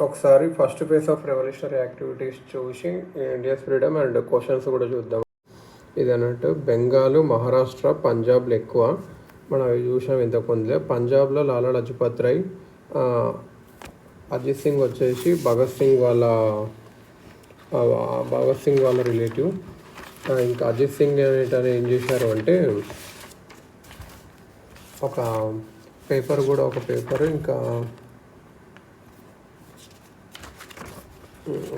ఒకసారి first phase of revolutionary activities చూసి India's freedom and questions కూడా చూద్దాం. ఇది అన్నట్టు బెంగాల్, మహారాష్ట్ర, పంజాబ్లో ఎక్కువ మనం అవి చూసాం ఇంతకుముందే. పంజాబ్లో లాలా లజపత్ రాయ్, అజిత్ సింగ్ వచ్చేసి భగత్ సింగ్ వాళ్ళ రిలేటివ్. ఇంకా అజిత్ సింగ్ అనేటని ఏం చేశారు అంటే ఒక పేపర్ ఇంకా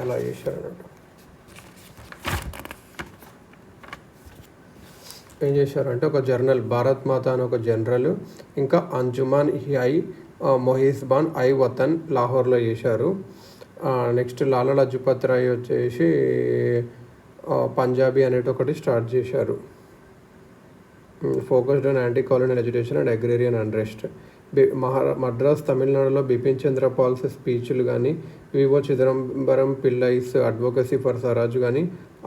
అలా చేశారు అన్నట్టు. ఏం చేశారంటే ఒక జర్నల్, భారత్ మాత అని ఒక జనరల్, ఇంకా అంజుమాన్ ఐ మొహిస్బాన్ ఐ వతన్ లాహోర్లో చేశారు. నెక్స్ట్ లాలా లజపత్ రాయ్ వచ్చేసి పంజాబీ అనేది ఒకటి స్టార్ట్ చేశారు. Focused on anti colonial education and agrarian unrest. Madras తమిళనాడులో బిపిన్ చంద్రపాల్స్ స్పీచ్లు కానీ, V O Chidambaram Pillai's advocacy for Swaraj కానీ,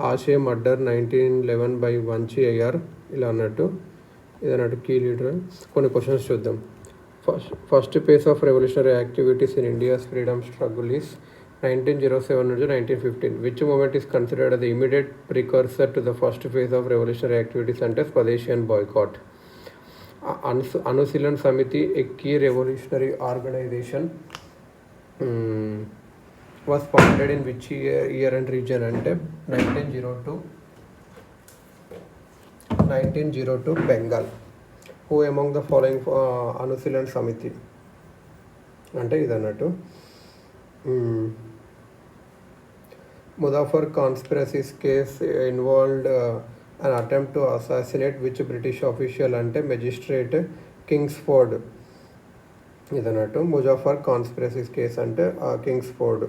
ఆశే మర్డర్ 1911 బై వంచి అయ్యార్ ఇలా అన్నట్టు. ఇది అన్నట్టు కీ లీడర్. కొన్ని క్వశ్చన్స్ చూద్దాం. First phase of revolutionary activities in India's freedom struggle is 1907 నుంచి 1915. Which movement is considered the immediate precursor to the first phase of revolutionary activities అంటే స్వదేశియన్ boycott. Anushilan Samiti, a key revolutionary organization, was founded in which year and region అంటే 1902 Bengal. Who among the following Anushilan Samiti అంటే ఇది అన్నట్టు. Muzaffar conspiracy case involved an attempt to assassinate which British official అంటే magistrate Kingsford ఇది అన్నట్టు. Muzaffar conspiracy case అంటే Kingsford.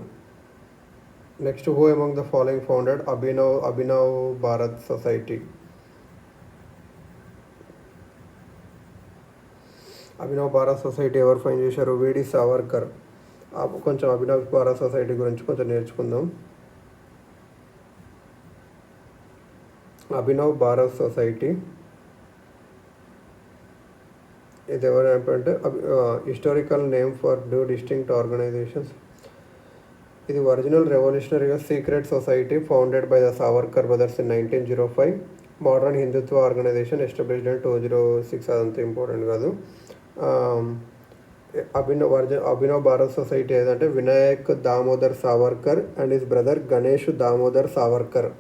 Next, who among the following founded Abhinav Bharat society. Abhinav Bharat society ఎవరు fine చేశారు? విడి సావర్కర్. కొంచెం అభినవ్ భారత్ సొసైటీ గురించి కొంచెం నేర్చుకుందాం. అభినవ్ భారత్ సొసైటీ ఇది ఎవరంటే historical name for two distinct organizations. ఇది ఒరిజినల్ రెవల్యూషనరీగా secret society founded by the Savarkar brothers in 1905. Modern Hindutva organization established in 2006. అదంతా ఇంపార్టెంట్ కాదు. అభినవ్ భారత్ సొసైటీ ఏదంటే Vinayak Damodar Savarkar and his brother Ganesh Damodar Savarkar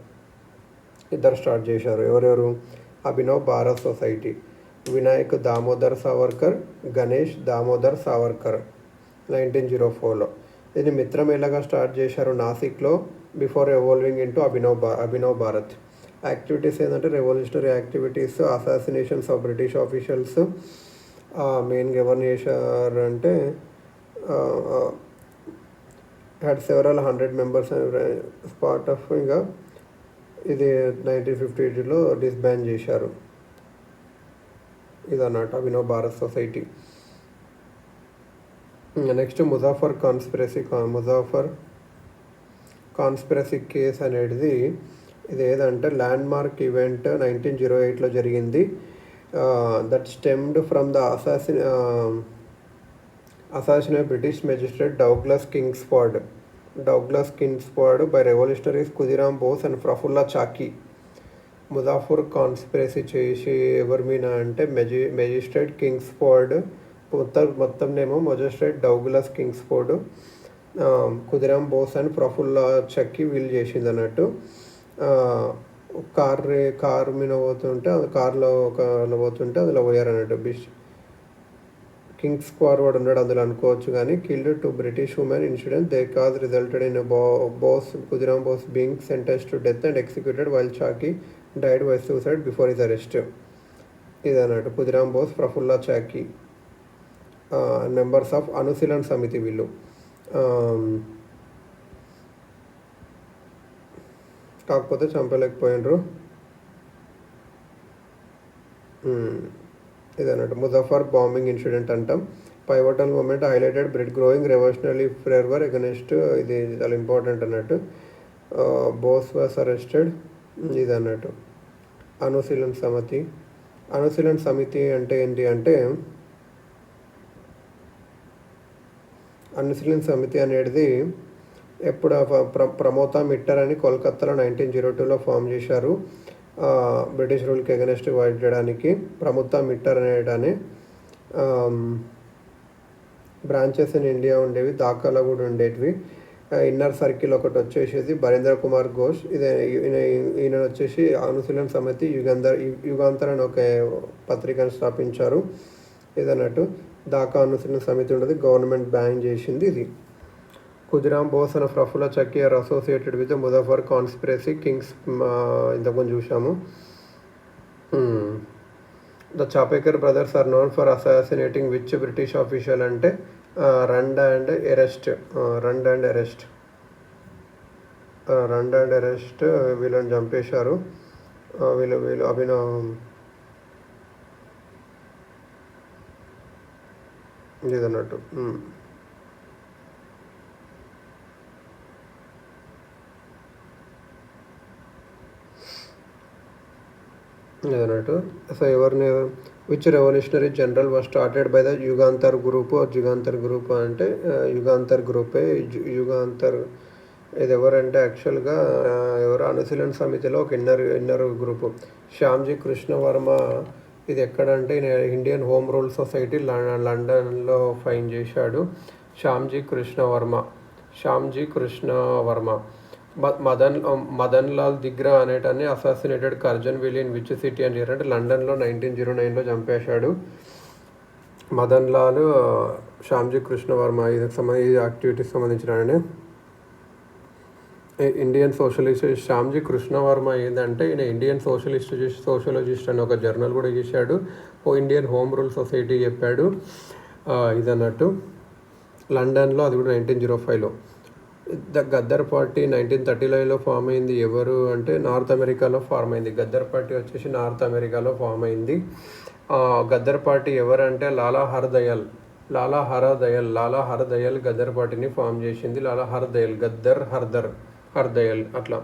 ఇద్దరు స్టార్ట్ చేశారు. ఎవరెవరు? అభినవ్ భారత్ సొసైటీ. వినాయక్ దామోదర్ సావర్కర్, గణేష్ దామోదర్ సావర్కర్ 1904లో. ఇది మిత్రమేళగా స్టార్ట్ చేశారు నాసిక్లో before evolving into Abhinav Bharat. Activities ఏంటంటే revolutionary activities, assassinations of British officials. మెయిన్గా ఎవరిని చేశారంటే had several 100 members part of. ఇంకా ఇది 1958లో డిస్బ్యాండ్ చేశారు. ఇదన్నట్టు Abhinav Bharat society. Next, Muzaffar conspiracy case అనేది ఇది ఏదంటే ల్యాండ్ మార్క్ ఈవెంట్ 1908లో జరిగింది. That stemmed from the assassinate British magistrate Douglas Kingsford by revolutionaries Khudiram Bose and Prafulla Chaki. Muzaffar conspiracy చేసి ఎవరి మీద అంటే మెజిస్ట్రేట్ కింగ్స్ఫోర్డ్, మొత్తం నేమో magistrate Douglas Kingsford, Khudiram Bose and Prafulla Chaki వీళ్ళు చేసింది అన్నట్టు. కార్ మీద పోతుంటే కార్లో పోతుంటే అందులో పోయారు అన్నట్టు. కింగ్స్ ఫార్వర్డ్ ఉన్నాడు అందులో అనుకోవచ్చు కానీ. Killed two British women incident the cause resulted in Khudiram Bose being sentenced to death and executed while Chaki died by suicide before his arrest. ఇది అన్నట్టు ఖుదీరామ్ బోస్, ప్రఫుల్లా చాకీ మెంబర్స్ ఆఫ్ అనుశీలన్ సమితి వీళ్ళు. కాకపోతే చంపలేకపోయినరు. ఇది అన్నట్టు ముజఫర్ బాంబింగ్ ఇన్సిడెంట్ అంటాం. Pivotal moment highlighted growing revolutionary fervour against. ఇది చాలా ఇంపార్టెంట్ అన్నట్టు. Bose was arrested. ఇది అన్నట్టు అనుశీలన్ సమితి అంటే ఏంటి అంటే అనుశీలన్ సమితి అనేది ఎప్పుడు ప్రమోతా మిట్టర్ అని కోల్కత్తాలో 1902లో ఫామ్ చేశారు. బ్రిటిష్ రూల్కి ఎగనెస్ట్ ఫైట్ చేయడానికి ప్రమోతా మిట్టర్ అనేటని బ్రాంచెస్ ఇన్ ఇండియా ఉండేవి, ఢాకాలో కూడా ఉండేటివి. ఇన్నర్ సర్కిల్ ఒకటి వచ్చేసి బరీంద్ర కుమార్ ఘోష్, ఈయన వచ్చేసి అనుశీలన్ సమితి యుగాంతర్ అని ఒక పత్రికను స్థాపించారు. ఇదన్నట్టు ఢాకా అనుశీలన్ సమితి ఉండదు, గవర్నమెంట్ బ్యాన్ చేసింది ఇది. Khudiram Bose and Prafulla Chaki are associated with Muzaffar conspiracy Kings, ఇంతకుముందు చూసాము. The Chapekar brothers are known for assassinating which British official అంటే రండ్ అండ్ అరెస్ట్ వీళ్ళని చంపేశారు. వీళ్ళు ఇదన్నట్టు. ఇదన్నట్టు. సో ఎవరిని which revolutionary journal was started by the Yugantar group. Yugantar group అంటే యుగాంతర్ గ్రూపే. యుగాంతర్ ఇది ఎవరంటే యాక్చువల్గా ఎవరు అనుశీలన్ సమితిలో ఒక ఇన్నర్ గ్రూపు. శ్యామ్జీ కృష్ణవర్మ ఇది ఎక్కడంటే ఇండియన్ హోమ్ రూల్ సొసైటీ లండన్లో ఫైన్ చేశాడు. శ్యామ్జీ కృష్ణవర్మ. మదన్ లాల్ దిగ్రా అనేటని assassinated Curzon Wyllie in which city అని అంటే లండన్లో 1909లో చంపేశాడు. మదన్ లాల్ శ్యామ్జీ కృష్ణవర్మ ఈ యాక్టివిటీకి సంబంధించిన ఇండియన్ సోషలిస్ట్. శ్యామ్జీ కృష్ణవర్మ ఏంటంటే ఈయన ఇండియన్ సోషలిస్ట్ అని ఒక జర్నల్ కూడా చేశాడు. ఇండియన్ హోమ్ రూల్ సొసైటీ చెప్పాడు. ఇదన్నట్టు లండన్లో, అది కూడా 1905లో. ద గద్దర్ పార్టీ 1939లో ఫామ్ అయింది. ఎవరు అంటే నార్త్ అమెరికాలో ఫామ్ అయింది. గద్దర్ పార్టీ వచ్చేసి నార్త్ అమెరికాలో ఫామ్ అయింది. గద్దర్ పార్టీ ఎవరంటే లాలా హరదయాల్ గద్దర్ పార్టీని ఫామ్ చేసింది. లాలా హరదయాల్, గద్దర్ హర్దయాల్ అట్లా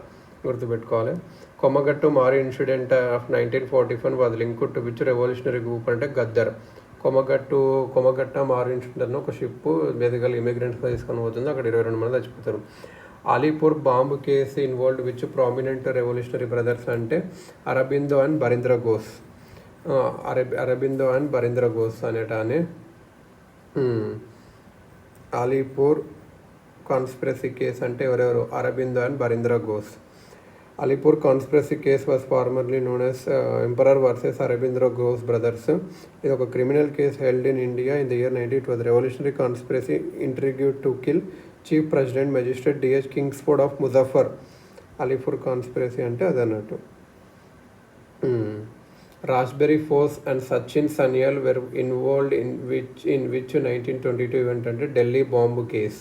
గుర్తుపెట్టుకోవాలి. కొమ్మగట్టు మారి incident of 1941 was linked to which revolutionary group అంటే గద్దర్. కొమ్మగట్ట మారి ఇన్సిడెంట్ ఒక షిప్ బేసికల్ ఇమిగ్రెంట్స్ తీసుకొని పోతుంది. అక్కడ 22 మంది చచ్చిపోతారు. Alipore bomb case involved which prominent revolutionary brothers అంటే అరబిందో అండ్ బరీంద్ర ఘోష్ అనేటానే. అలీపూర్ కాన్స్పిరసీ కేస్ అంటే ఎవరెవరు? Aurobindo and Barindra Ghosh. Alipur conspiracy case was formerly known as Emperor versus Arabindra Ghosh brothers. ఇది ఒక criminal case held in India in the year 90. It was revolutionary conspiracy intrigued to kill chief presidency magistrate DH Kingsford of Muzaffar. Alipore conspiracy అంటే అదన్నట్టు. రాస్బెరీ ఫోర్స్ and Sachin Sanyal were involved in which 1922 event అంటే Delhi bomb case.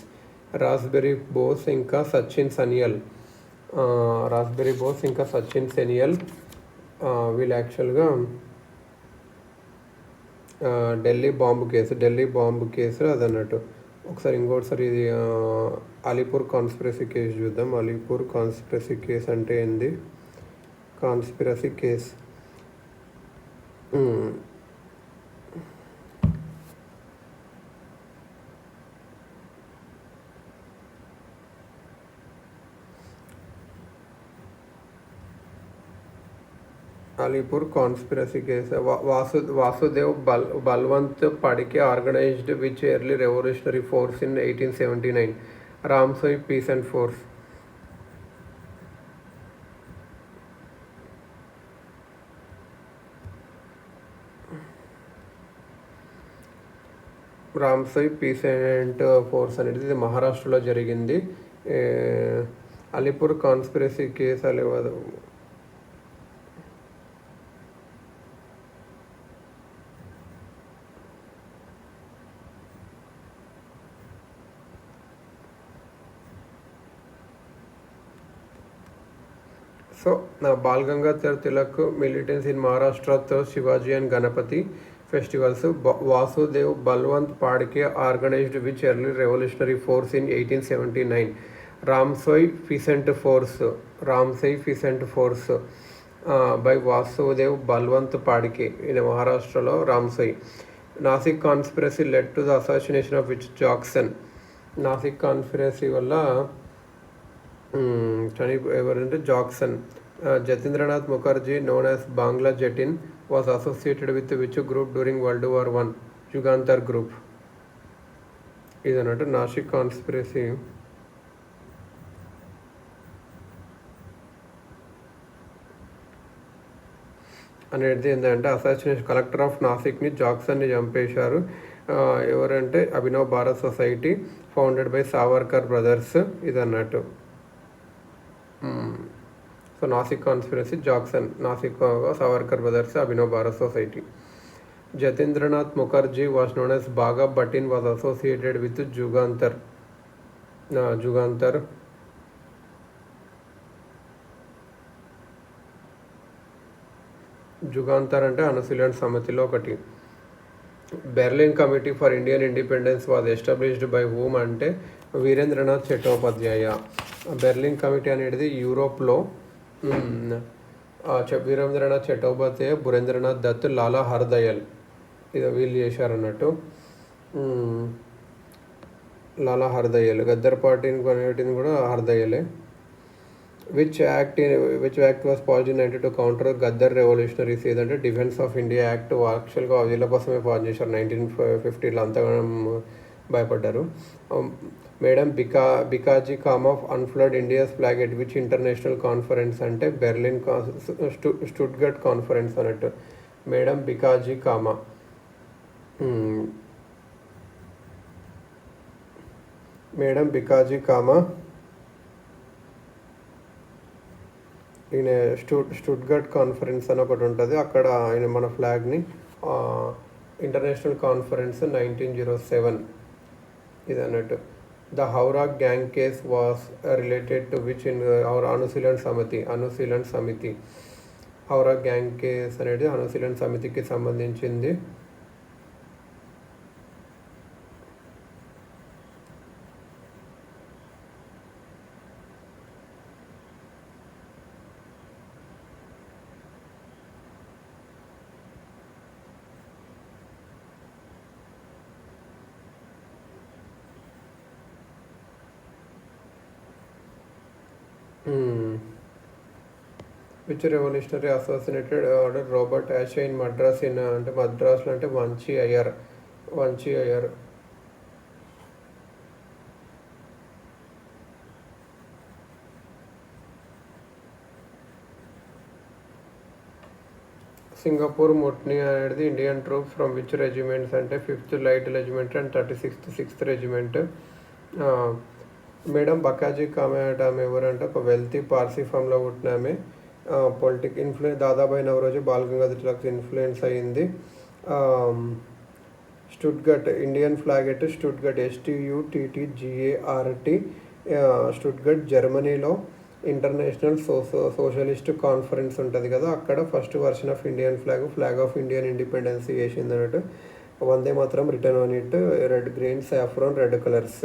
Rashbehari Bose ఇంకా సచిన్ సన్యాల్ వీళ్ళు యాక్చువల్గా Delhi bomb case అదన్నట్టు. ఒకసారి ఇంకోటిసారి ఇది Alipore conspiracy case చూద్దాం. అలీపూర్ కాన్స్పిరసీ కేసు అంటే ఏంది? Conspiracy case Alipore conspiracy case. Vasudev Balwant Phadke organized which early revolutionary force in 1879. Ramosi peasant force. Ramosi peasant force అనేది ఇది మహారాష్ట్రలో జరిగింది. Alipore conspiracy case so Bal Gangadhar Tilak militants in మహారాష్ట్రతో Shivaji and Ganapati festivals. Vasudev Balwant Phadke organized which early revolutionary force in 1879. Ramosi peasant force by Vasudev Balwant Phadke in మహారాష్ట్రలో Ramosi. Nashik conspiracy led to the assassination of which Jackson. Nashik conspiracy వల్ల ఎవరంటే Jackson. Jatindranath Mukherjee known as బాంగ్లా Jatin was associated with which group during World War I? Yugantar group. ఇది అన్నట్టు Nashik conspiracy. అనేది ఏంటంటే assassination collector of నాసిక్ని జాక్సన్ని చంపేశారు. ఎవరంటే Abhinav Bharat society founded by Savarkar brothers ఇది అన్నట్టు. So Nashik conspiracy Jackson, Nashik Savarkar brothers, Abhinav Bharat society. Jatindranath Mukherjee was known as Bagha భటిన్ was associated with Jugantar. Jugantar అంటే అనుశీలన్ సమితిలో ఒకటి. Berlin committee for Indian independence was established by whom అంటే వీరేంద్రనాథ్ చట్టోపాధ్యాయ. బెర్లిన్ కమిటీ అనేది యూరోప్లో వీరేంద్రనాథ్ చట్టోపాధ్యాయ, బురేంద్రనాథ్ దత్, లాలా హర్దయాల్ ఇది వీళ్ళు చేశారన్నట్టు. లాలా హర్దయాల్ గద్దర్ పార్టీని కొనేటిని కూడా హర్దయాలే. Which act was passed in 1992 counter Ghadar revolutionaries ఏదంటే డిఫెన్స్ ఆఫ్ ఇండియా యాక్ట్. యాక్చువల్గా వీళ్ళ కోసమే పాస్ చేశారు 1950లో, అంతగా భయపడ్డారు. Madam Bhikaji Cama unfurled India's flag at which international conference అంటే బెర్లిన్ స్టుట్గర్ట్ కాన్ఫరెన్స్ అన్నట్టు. మేడం బికాజీ కామా. మేడం బికాజీ కామా ఈయన స్టుట్గర్ట్ కాన్ఫరెన్స్ అని ఒకటి ఉంటుంది, అక్కడ ఆయన మన ఫ్లాగ్ని ఇంటర్నేషనల్ కాన్ఫరెన్స్ 1907 ఇది అన్నట్టు. The Howrah gang case was related to which in Anushilan Samiti. Howrah gang case అనేది అనుశీలన్ సమితికి సంబంధించింది. విచ్ రెవల్యూషనరీ అసోసినేటెడ్ ఆర్డర్ రాబర్ట్ యాషే ఇన్ మద్రాస్ అంటే మద్రాస్లో అంటే వంచి అయ్యర్. సింగపూర్ ముట్ని అనేది Indian troops from which regiments అంటే 5th light regiment and 36th 6th regiment. Madam Bhikaji Cama అంటే ఆమె ఎవరంటే ఒక వెల్తీ పార్సీ ఫామ్లో పుట్టిన ఆమె. ఇన్ఫ్లుయెన్స్ దాదాబాయి నవరోజు బాల్ గంగాధర్ తిలక్ ఇన్ఫ్లుయెన్స్ అయ్యింది. Stuttgart Indian flag at Stuttgart STUTTGART. Stuttgart జర్మనీలో ఇంటర్నేషనల్ సోషలిస్ట్ కాన్ఫరెన్స్ ఉంటుంది కదా, అక్కడ first version of Indian flag of Indian independence చేసింది అన్నట్టు. Vande Mataram written on it, red green saffron red colours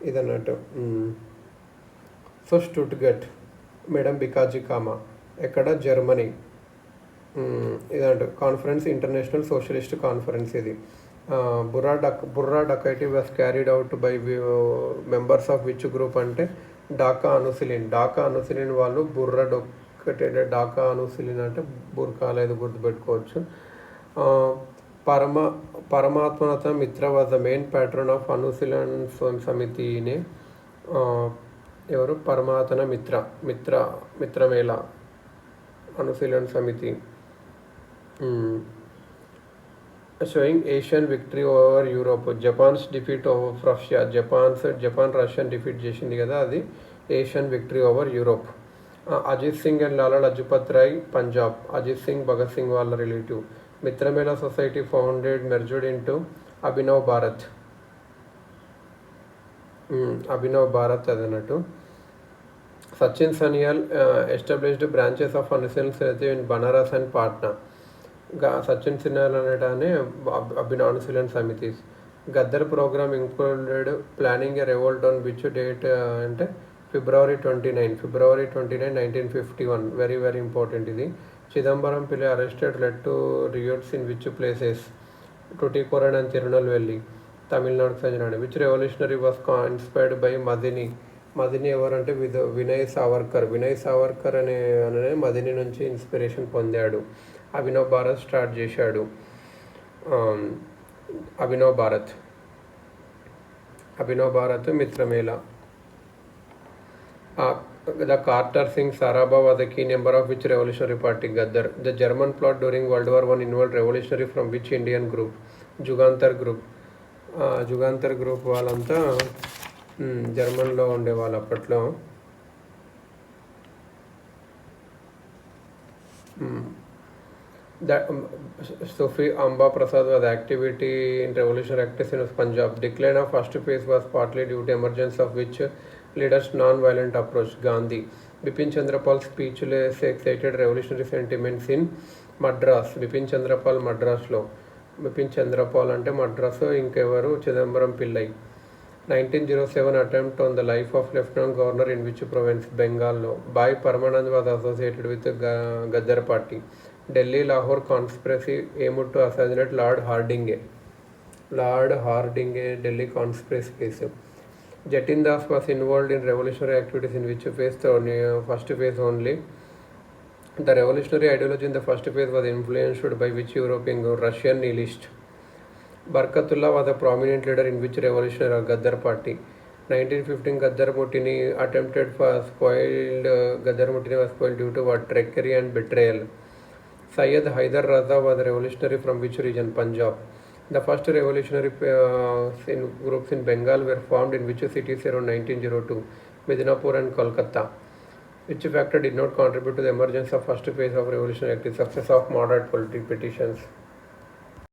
ఇది అన్నట్టు. So Stuttgart madam Bhikaji Cama ఎక్కడ జర్మనీ ఇదంట కాన్ఫరెన్స్, ఇంటర్నేషనల్ సోషలిస్ట్ కాన్ఫరెన్స్ ఇది. Barrah dacoity was carried out by members of which group అంటే ఢాకా అనుసిలిన్ వాళ్ళు బుర్రా ఢాకా అనుసిలిన్ అంటే బుర్కా లేదు గుర్తుపెట్టుకోవచ్చు. Pramathanath Mitra was the main patron of Anushilan సమితినే. ఎవరు? పరమాత్మ మిత్రమేళ Anushilan Samiti. Showing Asian victory over Europe. Japan's defeat over Russia. Japan Russian defeat చేసింది కదా, అది Asian victory over Europe. Ajit Singh and Lala Lajpat Rai Punjab. Ajit Singh Bhagat Singh వాళ్ళ relative. Mitramela society merged into Abhinav Bharat అదన్నట్టు. Sachin Sanyal established branches of Anushilan Samiti in Banaras and Patna. Sachin Sanyal అనేటానే Anushilan సమితిస్. Ghadar programme included planning a revolt on which date అంటే February 29, 1951. Very very important ఇది. Chidambaram Pillai arrested led to riots in which places? Tuticorin and Tirunelveli. తమిళనాడుకు చెందిన. Which revolutionary was inspired by మదిని. మదిని ఎవరంటే వినయ్ సావర్కర్. వినయ్ సావర్కర్ అనే మదిని నుంచి ఇన్స్పిరేషన్ పొందాడు. అభినవ్ భారత్ స్టార్ట్ చేశాడు. Abhinav Bharat Mitramela. The Carter Singh Sarabha was a key member of which revolutionary party? Gaddar. The German plot during World War I involved revolutionary from which Indian group? Jugantar group. Jugantar group వాళ్ళంతా జర్మన్లో ఉండేవాళ్ళు అప్పట్లో. That Sufi Amba Prasad was activity in revolutionary activities in Punjab. Decline of first phase was partly due to emergence of which leaders non-violent approach? Gandhi. Bipin Chandra Pal's speech excited revolutionary sentiments in Madras. Bipin Chandra Pal Madrasలో. Bipin Chanderpaul అంటే మద్రాసు, ఇంకెవరు Chidambaram Pillai. 1907 attempt on the life of lieutenant governor in which province? బెంగాల్లో. Bhai Parmanand was associated with Ghadar party. Delhi Lahore conspiracy aimed to assassinate lord Hardinge Delhi conspiracy case. Jatin Das was involved in revolutionary activities in which phase? First phase only. The revolutionary ideology in the first phase was influenced by which European Russian nihilist? Barkatullah was a prominent leader in which revolutionary Gaddar party? 1915 Gaddar Mutiny attempted for spoiled. Gaddar Mutiny was spoiled due to what? Trickery and betrayal. Syed Haidar Raza was a revolutionary from which region? Punjab. The first revolutionary groups in Bengal were formed in which cities around 1902? Midnapur and Kolkata. Which factor did not contribute to the emergence of first phase of revolutionary activity? Success of moderate political petitions.